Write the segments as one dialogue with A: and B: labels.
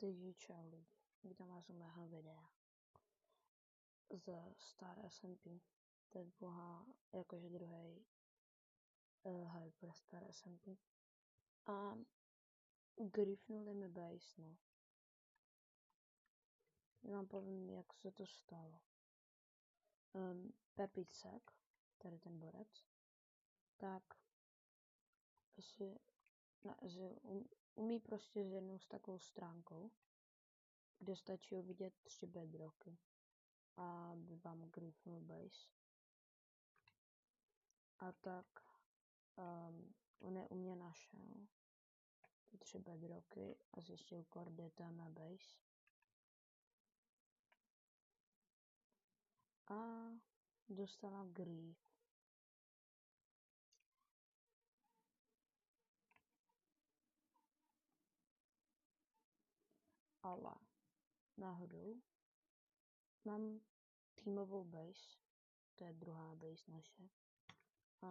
A: Takže čau lidi, vítám vás u mého videa z Star SMP. To je jakože druhý hyper Star SMP. A griefnuli mi base, no. Já vám povím, jak se to stalo. Pepicek, tady ten borec, tak umí prostě s jednou s takovou stránkou, kde stačí vidět 3 bedrocky, aby vám griefnul base. A tak on je u mě našel ty 3 bedrocky a zjistil koordinata na base. A dostala grief. Ale náhodou mám týmovou base, to je druhá base naše. A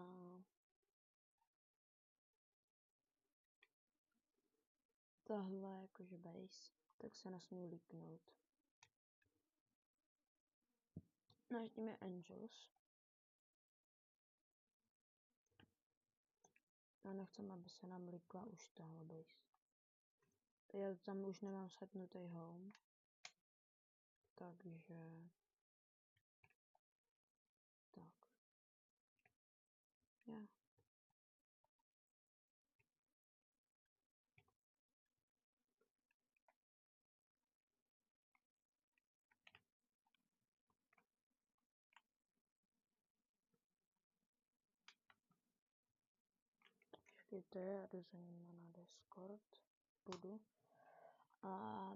A: tahle jakože base, tak se nesmí líknout. Náš tým je Angels. A nechcem, aby se nám líkla už tahle base. Já tam už nemám setnutý home. Takže tak. Já. Počkejte, já jdu za nima na Discord. Budu. A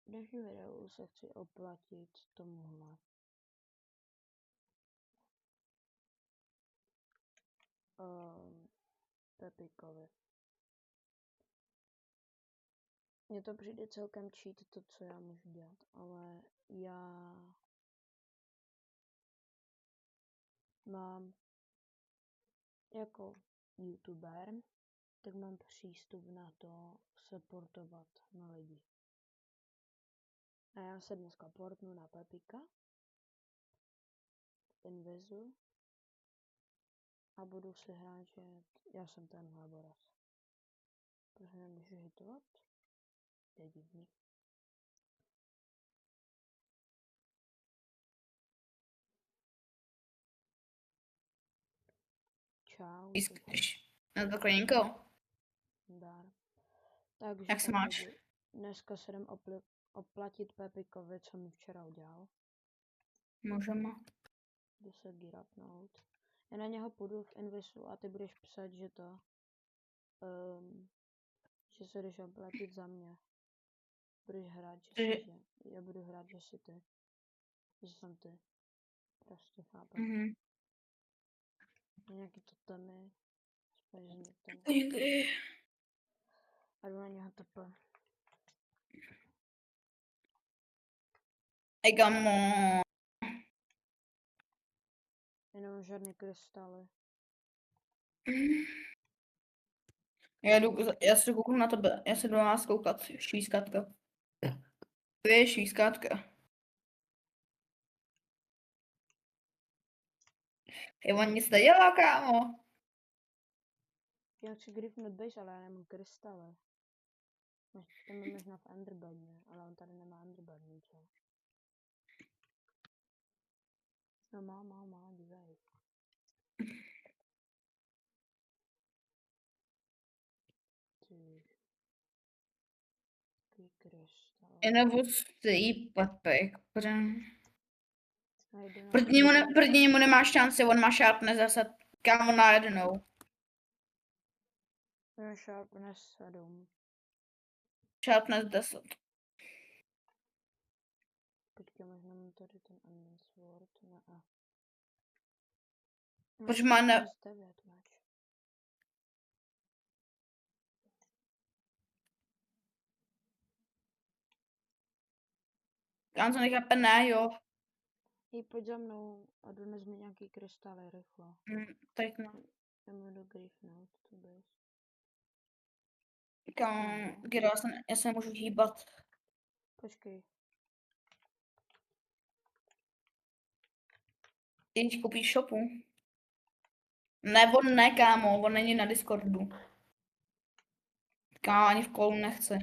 A: v dnešním videu se chci oplatit tomuhle. Pepikovi. Mně to přijde celkem cheat to, co já můžu dělat, ale já mám jako youtuber, tak mám přístup na to supportovat na lidi. A já se dneska portnu na Pepika, Invizu a budu si hrát, že já jsem tenhle borec. Protože nemůžu hitovat? Je divný. Čau.
B: Na to koněnko.
A: Dár. Takže
B: Jak se máš?
A: lidi, dneska se jdem oplatit Pepikovi, co mi včera udělal.
B: Můžeme.
A: Jdu se gearupnout. Já na něho půjdu v Invisu a ty budeš psat, že to, že se jdeš oplatit za mě. Budeš hrát, že já budu hrát, že jsi ty. Že jsem ty. Prostě chápem. Nějaký totemy. Spažný ten. A jdu na něho tepe.
B: Egamo.
A: Jenom žádný krystaly.
B: Já se kouknu na tebe. Já se jdu na nás koukat. Švískátka. To je švískátka. On nic nedělá, kámo.
A: Já chci griefnout base, ale já nemám krystaly. Tam je možná v Underbadně, ale on tady nemá Underbad ničeho. No má, dívej. Ty. Takový krystal.
B: Jenom stojí Pepik. Proti němu nemáš šanci, on má sharpness zase. Kámo najednou.
A: Já sharpness 7.
B: Sharpness 10.
A: Počkej, možná mám tady ten Undead Sword, ne a.
B: Proč má ne...
A: 9 máš.
B: Kámo to nechápe, ne jo.
A: Hej, pojď za mnou a dones mi nějaký krystaly rychle.
B: Tak no.
A: Já mu jdu griefnout tu base.
B: Gero, já se nemůžu hýbat.
A: Počkej.
B: Ty ti koupíš shopu? Ne, on ne, kámo, on není na Discordu. Kámo, ani v kolu nechce.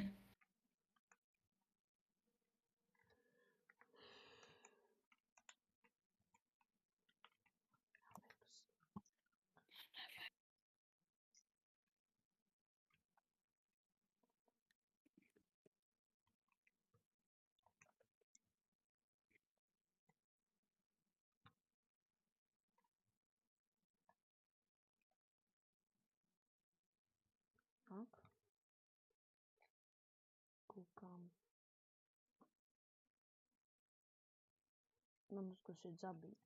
A: Tak. Koukám. Mám zkusit zabít.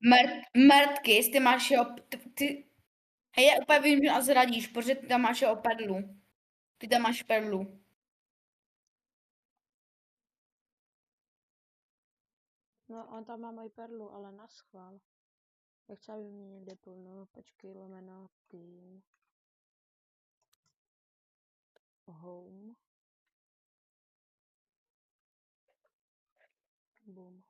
B: Mrtkys, ty máš jo, hej, já úplně vím, že nás zradíš, protože ty tam máš jo perlu. Ty tam máš perlu.
A: No, on tam má moji perlu, ale na schvál. Jak třeba by mě někde plno, počkej, lomeno, tým. Home. Boom.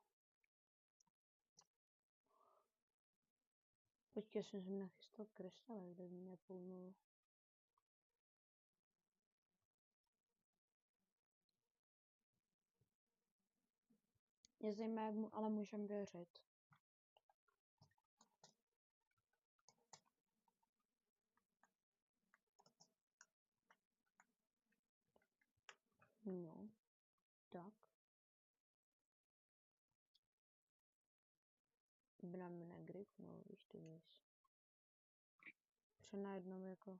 A: Počkej, jsem si nachystal krystaly, kde by mě plnul. Mě zajímá, jak mu ale můžem věřit. No, tak. By na mě negripnul, víš ty víš. Protože najednou jako...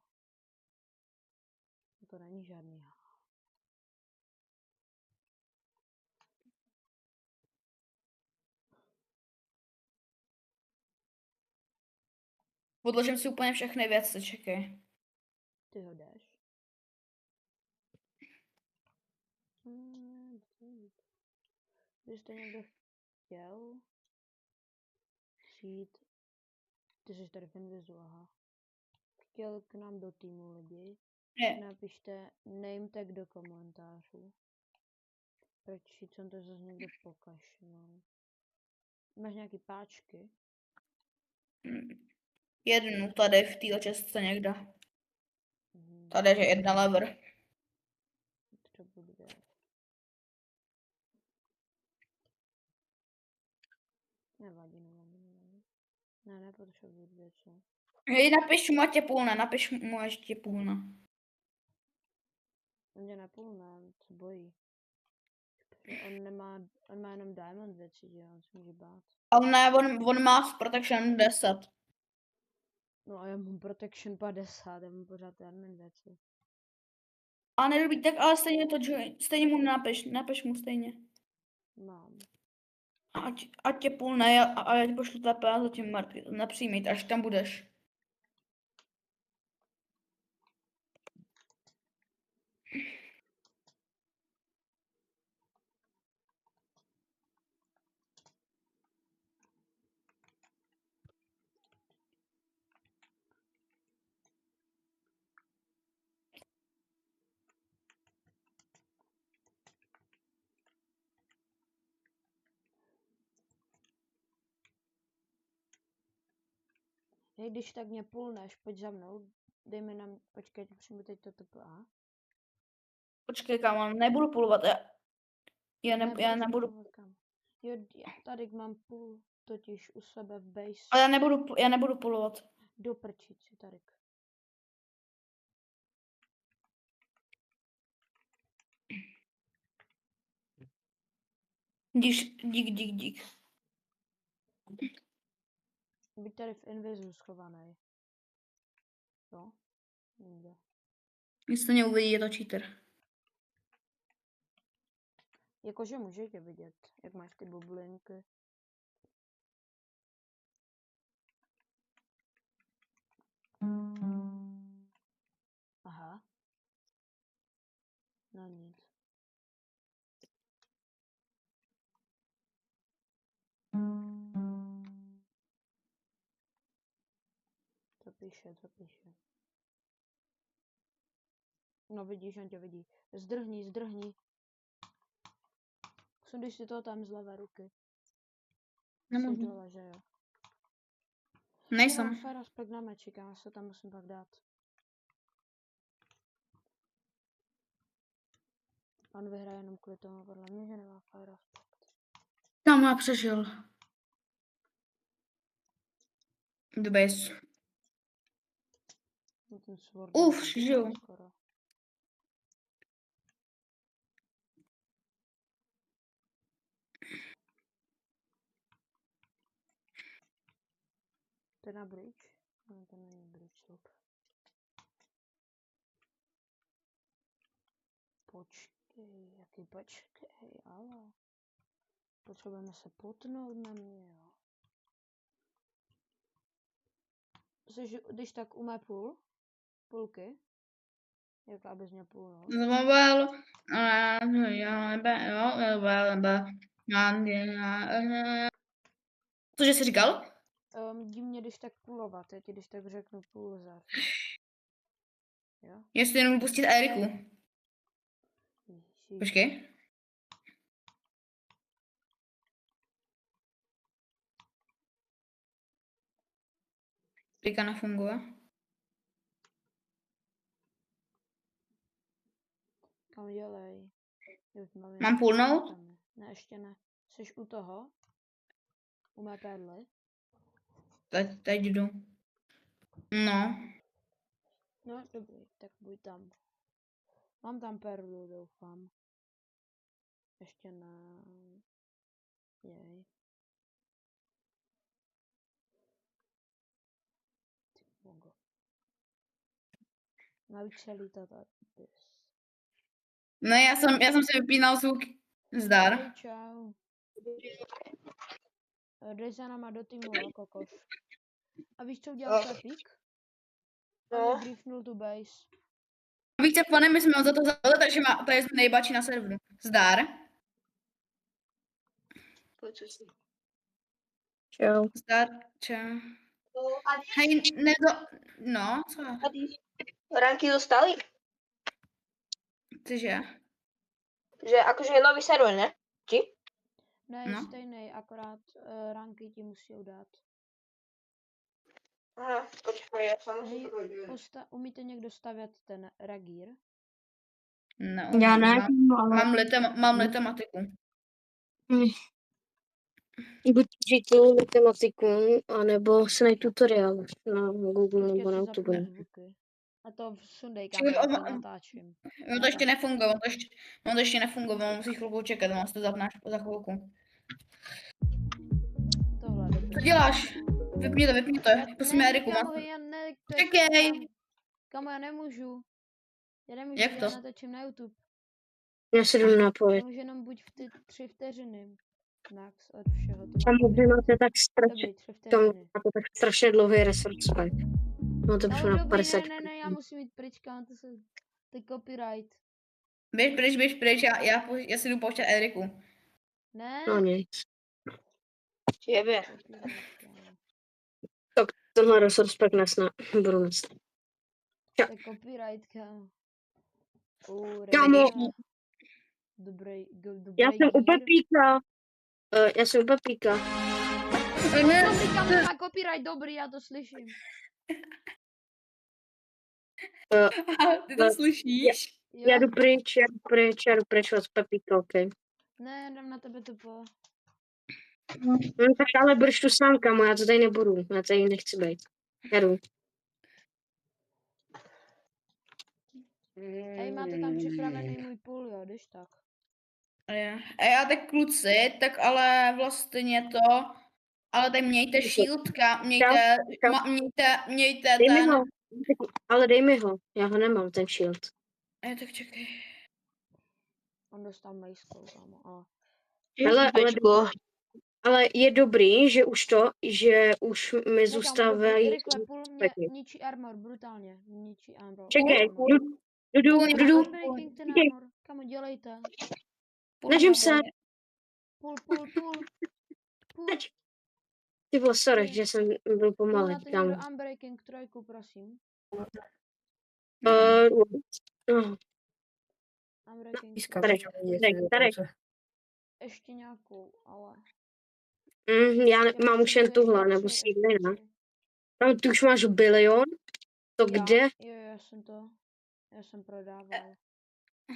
A: To není žádný.
B: Podložím si úplně všechny věci, čekej.
A: Ty ho dáš. Kdybyste někdo chtěl přijít, ty jsi tady v Invizu, aha. Chtěl k nám do týmu lidi,
B: Ne.
A: napište name tag do komentářů. Proč jsem to zase někdo pokašlal. Máš nějaký páčky?
B: Jednu tady v této čestce někde.
A: Mhm.
B: Tady je jedna lever.
A: Třeba dvě. Nevadí, nevadí, nevadí. Ne, nepotřebuji dvě, co?
B: Hej, napiš mu, ať tě půlne, napiš mu, ať tě půlne.
A: On tě nepůlne, on se bojí. Protože on má jenom diamond věci, že on se může bát.
B: Ale ne, on má v protection 10.
A: No a já mám protection 50, já mám pořád admin věci.
B: A nedobí, tak ale stejně to join, stejně mu napiš mu stejně.
A: Mám.
B: Ať tě půlne a já ti pošlu TP a zatím mrtvý, nepřijmej, až tam budeš.
A: Hej, když tak mě půlneš, pojď za mnou. Dej mi nám, počkej, přijmu teď to TPA.
B: Počkej, kámo, nebudu půlovat, já nebudu,
A: Půlovat kam? Jo, já tady mám půl totiž u sebe v base.
B: ale já nebudu půlovat.
A: Do prčici, tady.
B: Dík.
A: Buď tady v Invizu schovaný. Jo? Nikde.
B: Nic to neuvidí, je to cheater.
A: Jakože můžete vidět, jak máš ty bublinky. Aha. No nic. Co píše? No vidíš, on tě vidí. Zdrhni. Sundej si to tam z levé ruky. Jsi
B: Nemůžu.
A: dole, že jo?
B: Nejsem.
A: Nemám fire aspect na mečik, já se tam musím pak dát. On vyhraje jenom kvůli tomu, podle mě, že nemá fire aspect.
B: Tam já přežil. The base.
A: No ten sword
B: žiju.
A: skoro. To je na bridge? No, to není bridge, stop. Počkej, ale... Potřebujeme se potnout na mě, jo. Jsi, když tak u mé půlky? Jak abys měl půl, no?
B: Zmobil. Cože jsi říkal?
A: Jdi mě když tak půlovat, já ti když tak řeknu půl zář. Jo?
B: Jestli jenom pustit Eriku.
A: Ježiš.
B: Počkej. Erika nefunguje.
A: Kam dělej?
B: Mám půlnout?
A: Ne, ještě ne. Jsi u toho? U mé perly?
B: Teď jdu. No.
A: No, dobrý, tak buď tam. Mám tam perlu, doufám. Ještě ne. Jej. Ty bogo. Navíc se lítat a bys.
B: Ne, já jsem si vypínal zvuk. Zdar.
A: Hej, čau. Dej za náma do týmu, jo, kokoš. A víš, co udělal Pepík? On briefnul tu base.
B: Více pane, my jsme ho za to zavali, takže to je nejbačí na serveru. Zdar.
C: Čau.
B: Zdar, čau. Hej, no, co?
C: Ranky dostali?
B: Cože?
C: Že akože je nový server, ne? Či?
A: Ne, je
B: No.
A: stejný, akorát ranky ti musí dát.
C: Aha, počkej, já jsem
A: Hej, umíte někdo stavět ten ragír?
B: No,
D: Já ne,
B: mám litematiku.
D: Buď tu matematiku, anebo si najít tutoriál na Google nebo na
A: si
D: YouTube.
A: zapnu zvuky. A to sundej, kam já to natáčím.
B: On to ještě nefunguje, on to ještě nefunguje, on musí chvilku čekat, on to zapnáš za chvilku.
A: Tohle dobrý.
B: Co děláš? Vypni to, prosím Eriku. Čekej!
A: Kamo, já nemůžu.
B: Jak to?
A: Já natáčím na YouTube.
D: Já se jdu napojit.
A: Já můžu jenom buď v ty 3 vteřiny. Max od všeho.
D: Tam vy máte tak
A: Dobrý, 3
D: tam
A: vteřiny.
D: máte tak strašně dlouhý resource pack. No to přišlo na
A: dobrý,
D: 50.
A: ne, já musím jít pryč, kam to se... Ty copyright.
B: Běž pryč, já si jdu pouštět Eriku.
A: Ne.
D: No nic.
C: Jebe.
D: Tak tenhle resource pack nesna budu nést.
A: To je copyright, kámo.
D: Kámo.
A: Dobrý.
D: Já jsem u Pepíka. Já jsem u Pepíka.
A: Dobrý, kámo, má copyright, dobrý, já to slyším.
B: Ty to slyšíš?
D: Já jdu pryč od Pepíka, ok.
A: Ne, dám na tebe to po.
D: No tak ale budeš tu sám, kamo, já to tady nebudu, já tady nechci být. Já jdu.
A: Hej, máte tam připravený můj půl, jo, když tak.
B: A já tak kluci, tak ale vlastně ale tak mějte shieldka, mějte
D: Dej mi
B: ten.
D: ho, ale dej mi ho, já ho nemám, ten shield.
B: Tak čekej.
A: On dostal mejskou, kámo,
D: Ale je dobrý, že už mi zůstávají...
A: Rychle, půl mě ničí armor, brutálně. Ničí armor.
D: Čekej, jdu.
A: Kamo, dělejte.
D: Snažím se.
A: Půl.
D: Ty vole, sorry, že jsem byl pomalý,
A: Máte
D: kámo.
A: někdo Unbreaking 3, prosím?
D: No,
A: Mám rekinky.
B: Píska,
D: Tady,
B: můžeme vidět,
D: tady,
B: že
D: tady.
B: to-
A: Ještě nějakou, ale...
D: Já
A: Já
D: mám už jen
A: potřebuji
D: tuhle,
A: ještě
D: nebo
A: 3,
D: sídli,
A: ještě
D: ne?
A: 3.
D: Tam ty už máš bilion? To
A: Já?
D: kde?
A: Jo, já jsem prodával.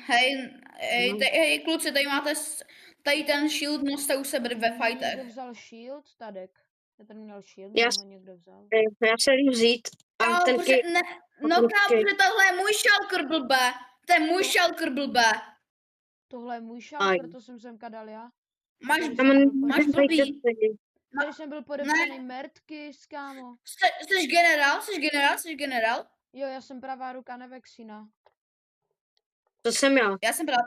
B: Hej, kluci, tady máte, tady ten shield, noste u sebe ve
A: Někdo
B: fightech.
A: vzal shield, Tadek. Já tady měl shield,
D: Já
A: nebo ho někdo vzal.
D: Já se jdu vzít. A
B: Kámo,
D: ten
B: protože, ne, no kámo, protože tohle je můj šalker, blbé. To je můj
A: To-
B: šalker, blbé.
A: Tohle je můj
D: Aj.
A: šalker, to jsem semka dal já.
B: Máš,
A: Tady
D: Tam
A: jsem byl
B: máš
A: podepsaný,
B: blbý.
A: tady jsem byl podepsaný Mertkis, kámo.
B: Jsi generál, jsi generál, jsi generál.
A: Jo, já jsem pravá ruka Nevexina.
D: To jsem já.
B: Já jsem právě,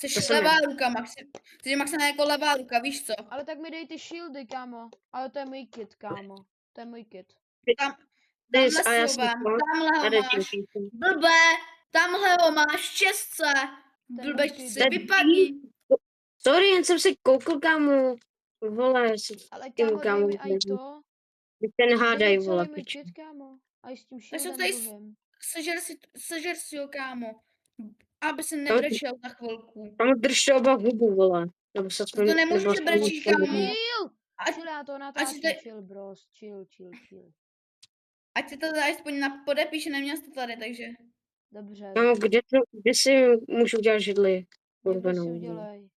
D: To
B: jsi
D: jsem já.
B: levá ruka, Maxi. Jsi Maxina jako levá ruka, víš co?
A: Ale tak mi dej ty shieldy, kámo. Ale to je můj kit, kámo. To je můj kit.
B: Tamhle
D: A já
B: si ho
D: jsem
B: vem,
D: to.
B: tamhle ho
D: Tady
B: máš.
D: tím.
B: Blbé, tamhle ho máš, štěstce.
A: Ten
B: Blbé,
A: můj kit.
B: si vypadni.
D: Sorry, jen jsem se koukl, kámo. Vole, jestli
A: Ale
D: tím,
A: kámo, dej
D: kámo,
A: mi aj to.
D: Teď ten
A: Dej
D: hádaj,
A: mi
D: vole,
A: celý můj
D: pič.
A: kit, kámo. A i s tím
B: Tak jsem
A: shieldem
B: tady
A: druhým.
B: sežer si ho, kámo. Aby se nebrečel za chvilku.
D: Tam drž to oba hubu, vole. Nebo se
B: To nemůžu,
D: nebo
B: že
D: aspoň
B: brečíš,
D: to
B: kámo.
D: hubu.
A: Chill!
B: Ať,
A: Chill, já to
B: ať si
A: natáčím.
B: tady,
A: Chill, bros. Chill.
B: ať si to tady aspoň podepíše, neměl jsi to tady, takže.
A: Dobře,
D: Kámo,
A: dobře.
D: kde si můžu udělat židli?
A: Někde
D: Kurvenou,
A: si
D: vole.
A: udělej.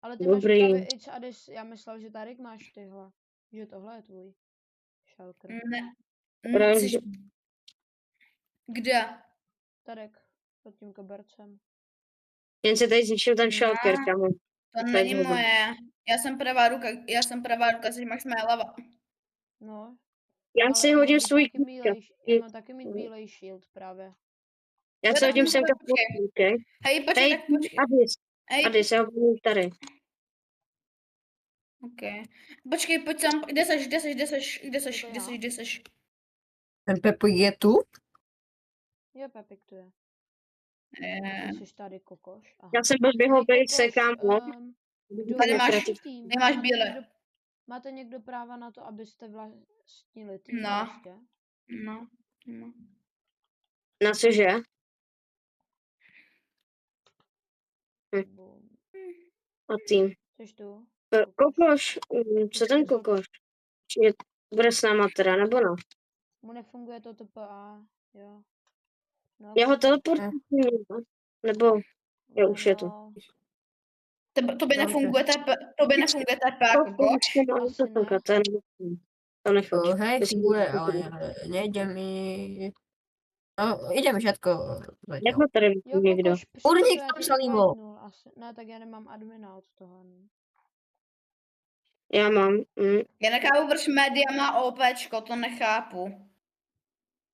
A: Ale ty
D: Dobrý.
A: máš právě It's Adis, já myslel, že Tarek máš tyhle. Že tohle je tvůj. Šalker.
B: Ne.
D: Právě,
B: Jsi... Kde?
A: Tarek, pod tím kobercem.
D: jen se tady zničil ten šalker,
B: Ne.
D: kámo.
B: To
D: je
B: není
D: zhoda.
B: moje. Já jsem pravá ruka, jsi máš moje leva.
A: No.
D: Já
A: Ale
D: si hodím
A: mám
D: svůj
A: taky já mám taky mít bílej shield právě.
D: Já
B: Jo,
D: se
B: tak
D: hodím
B: mu
D: sem
B: počkej.
D: kaputku, okay?
B: Hej, počkej,
D: Hej,
B: tak počkej. Hej,
D: Adis, já ho budu tady.
B: okay. Počkej, pojď sem, kde seš?
E: Ten Pepo je tu?
A: Jo, Pepik tu je.
B: Eh,
A: Ty jsi tady kokoš. Aha.
D: Já jsem běhal
A: Hej,
D: být se,
A: kokoš,
D: kámo.
A: kdo
B: Tady máš-
A: vlastní tým?
B: tady máš bílé.
A: Máte někdo práva na to, abyste vlastnili tým
B: No.
A: prostě?
B: No.
D: Na cože?
A: Nebo...
D: A tým.
A: Jsi tu?
D: Kokoš, co ten kokoš? Bude s náma teda, nebo no?
A: Mu nefunguje to TPA, jo. No,
D: Já ho
A: tak-
D: teleportuji, nebo jo, už je to.
A: no,
B: Tobě nefunguje TP, kokoš?
A: Asi ne.
D: To nechoď.
E: Hej,
D: To si
E: funguje,
D: můžu
E: ale
D: koupit.
E: nejde mi... No, ideme všetko
D: Jak
E: zatiaľ.
D: ho tady
A: Jo,
D: někdo?
A: kokoš,
E: Urník
A: já
E: tam
A: tě
E: psal email.
A: invitnul asi. Ne, tak já nemám admina od toho. No.
D: Já mám.
B: Já nechápu, proč média má OPčko, to nechápu.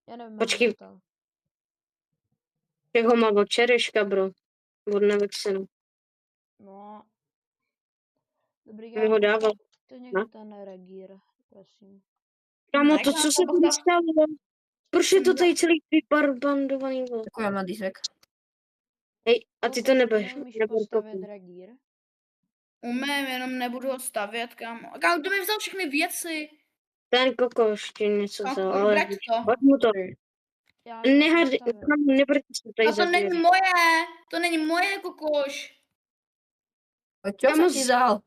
A: Já nevím,
D: Počkej.
A: jak to.
D: Jak ho má od čereška, bro. Od Nevexenu.
A: No. Dobrý,
D: Mu ho dával.
A: to je někdo ten regír, prosím.
D: Kámo,
B: Ne,
D: to, co
B: kámo,
D: se tady stalo? Proč je to tady celý vyparbandovaný?
E: Tako ja mám disek.
D: Hej, a ty to nebudeš.
A: Umíš
D: nebudu
A: postavit
D: koupit.
A: regír?
B: Umím, jenom nebudu ho stavět, kámo. Kámo, to mi vzal všechny věci.
D: Ten kokoš ti něco
B: Kámo,
D: vzal, ale
B: vrať to.
D: hoď mu to.
A: Já ho
D: Nehady,
A: postavit.
D: nebrať se tady
B: A to není
D: zabít.
B: moje, to není moje, kokoš.
E: Čo
D: Kamo,
E: som ti vzal?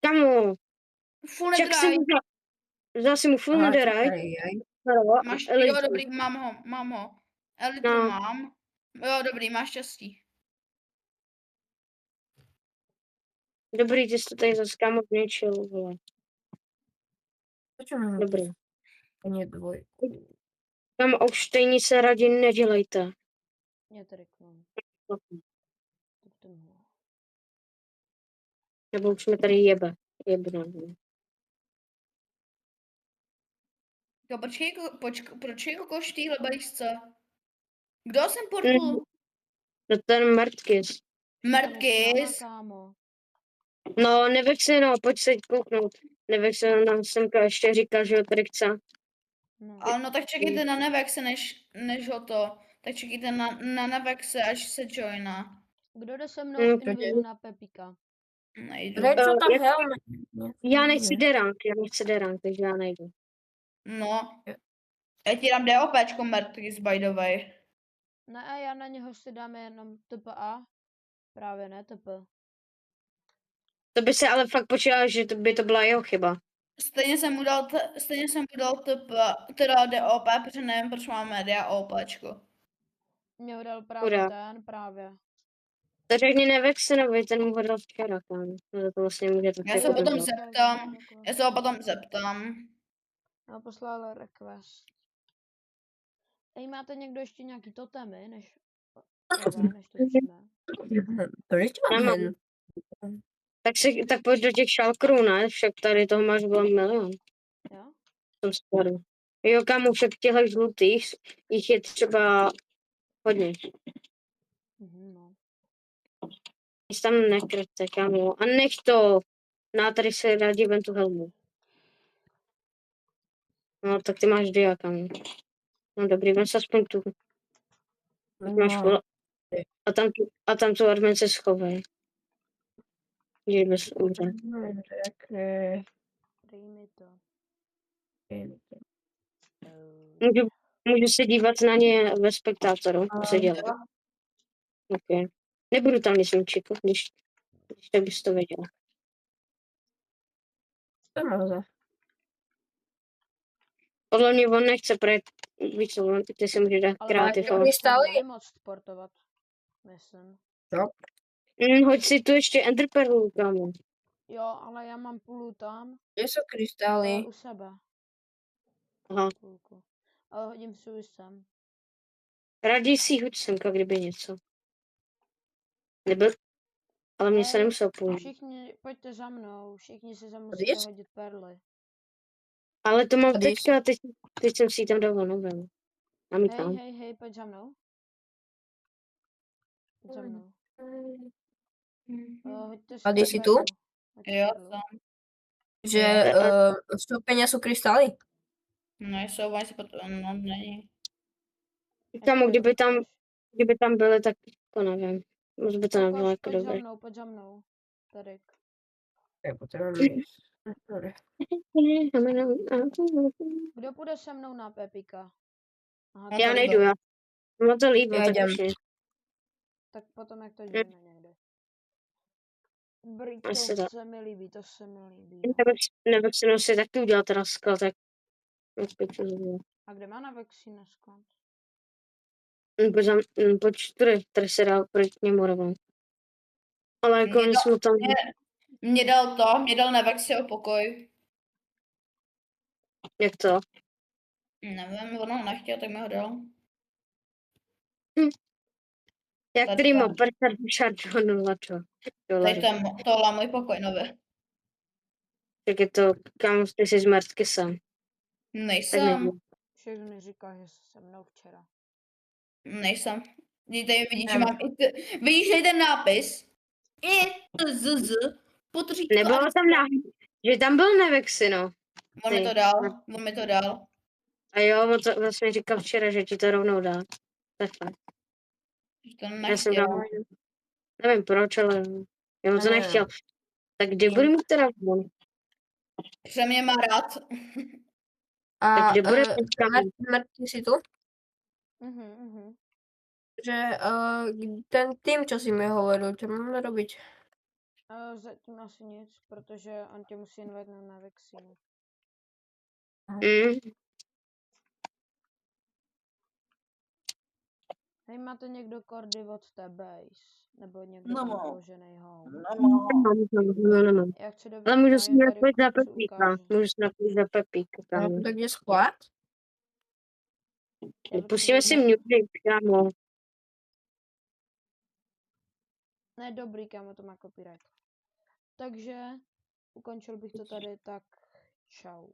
D: Kamo,
B: Full
D: čak si
B: nedraj.
D: mu vzal si mu full netherite.
E: čakaj, aj.
B: Máš, jo,
D: Elitu.
B: dobrý, mám ho. Elitu
D: No.
B: mám. Jo, dobrý, máš štěstí.
D: Dobrý, ty jsi to tady zase kámo zničil, vole.
E: Prečo mám
D: Dobrý.
E: nie dvoj?
D: Kámo, už stejně se radši nedělejte.
A: Mě to řeknu. Tak to mohlo.
D: Nebo už jsme tady jebe.
B: Jo, proč je kokoš v téhle bajsce? Kdo jsem portl?
D: No ten Martkis.
B: Mrtkis.
A: Kámo.
D: No, Nevexeno, pojď se kouknout. Nevexeno nám semka ještě říkal, že ho tady chce.
A: No.
B: Ale no tak čekejte na Nevexe, než ho to. Tak čekejte na Nevexe, až se joina.
A: Kdo jde se mnou
D: Mm,
A: v invizu na Pepika?
B: Nejdu.
E: Prečo tam
D: jak-
E: helmet?
D: Já nechci derank, takže já nejdu.
B: No. Já ti dám DOPčko Mrtkis, by the way.
A: Ne, a já na něho si dám jenom TPA. Právě ne TP.
D: To by se ale fakt počítalo, že by to byla jeho chyba.
B: Stejně jsem mu dal TP, teda DOP, protože nevím, proč mám média OPčko.
A: Mě ho dal právě
D: Chudák.
A: právě.
D: To řekni Nevexinovi, ten mu ho dal včera, kámo. No to vlastně může to
B: Já se
D: všechno
B: potom
D: udělat.
B: zeptám.
A: No, poslal request. Ej, máte někdo ještě nějaký totemy, než točíme?
E: Proč mám
D: Nemám.
E: hen?
D: Tak pojď do těch šalkrů, ne? Však tady toho máš byl milion.
A: Jo?
D: V tom skladu. Jo, kámo, však těchto žlutých, jich je třeba hodně.
A: No.
D: Nic tam nekrete, kámo. A nech to. No, tady se rádi vem tu helmu. No, tak ty máš dia, kámo. No dobrý, vem se aspoň tu. Máš
E: No,
D: full. A tam tu admin se schovej. Že bez umře.
E: tak,
A: Dej mi to.
D: Můžu se dívat na ně ve spektátoru, co dělá. Okay. Nebudu tam nic ničit, když tak bys to věděla.
E: to má za.
D: Podle mě on nechce projekt víc, ty si může dát
A: Ale
D: kreativ.
A: on
D: Ale...
A: nebude moc sportovat. Myslím.
D: Hoď si tu ještě Enderpearl, kámo.
A: Jo, ale já mám půlu tam.
E: Kde jsou krystály?
A: U sebe.
D: Aha.
A: Půlku. Ale hodím si už sem.
D: Raději si hoď semka, kdyby něco. Nebyl... Ale mě se
A: Hej,
D: nemusel půjít.
A: Všichni, pojďte za mnou. Všichni si tam
E: Tady
A: musíte
E: je?
A: hodit perly.
D: Ale to mám
E: Tady
D: teďka, teď jsem si ji tam dal novém. A mi tam.
A: Hej, pojď za mnou. Pojď za mnou. Hoďte si
E: A
A: tam
E: jsi tu?
A: perlu. Hoď
B: Jo,
A: perlu.
B: jsem.
E: Že vstoupení jsou krystály?
B: Nejsou, oni se potom, no není.
D: Kámo,
A: Ať to chceš.
D: kdyby tam byly, tak to nevím. Moc by to nebylo
A: Lukáš,
D: jako
A: pojď za
D: dobré.
A: mnou, pojď za mnou. Tady.
E: Já potřebuji.
A: Kdo půjde se mnou na Pepika? Aha,
B: Já
D: Já
A: tak,
D: nejdu, já. No to líbí,
E: Já
D: tak
E: jdem.
D: už ne.
A: tak potom jak to děláme někde. Brý, to
D: Asi tak.
A: se mi líbí, to se mi líbí.
D: Nebo si si taky udělal teda sklad, tak
A: A kde má na Vexina sklad?
D: po 4, který se dá proti němu rovnou. Ale jako my jsme tam...
B: Mě dal Nevexio pokoj.
D: Jak to?
B: Nevím, ono nechtěl, tak mi ho dal.
D: Jak
B: Tady
D: primo,
B: tam.
D: 50 $2.
B: Tady tohle můj pokoj nově.
D: Tak je to, kam ty jsi zmrtky sám. Tak
B: Nejsem.
D: nevím.
A: Všechno mi říká, že jsi se mnou včera.
B: Nejsem. Vidíš, že mám vidíš tady ten nápis? ITZZ. Podřídko.
D: Nebylo tam že tam byl Nevexi, no.
B: On mi to dal.
D: A jo, on to vlastně říkal včera, že ti to rovnou dá. Tak fakt.
B: To
D: Já jsem
B: nechtěl.
D: dal, nevím proč, ale já moc to nechtěl. Tak kdy budu mít teda von?
B: Že mě má rád.
E: A
D: Tak kde bude teďka?
E: Mrtky si tu? Že ten tým, čo si mi hovoril, čo máme robiť?
A: Zatím asi nic, protože on tě musí invitnout na Vexinu. Hej, máte někdo kordy od té base? Nebo někdo tam položený home?
D: Nemám.
A: Já chci do
D: Ale můžu si
A: Victoria, tady
D: napojit za
A: kluci
D: Pepíka.
A: ukáže.
D: Můžu si napojit za Pepíka, kámo.
E: Tak je sklad?
D: Pustíme si music, kámo.
A: Ne, dobrý, kámo, to má copyright. Takže ukončil bych to tady, tak čau.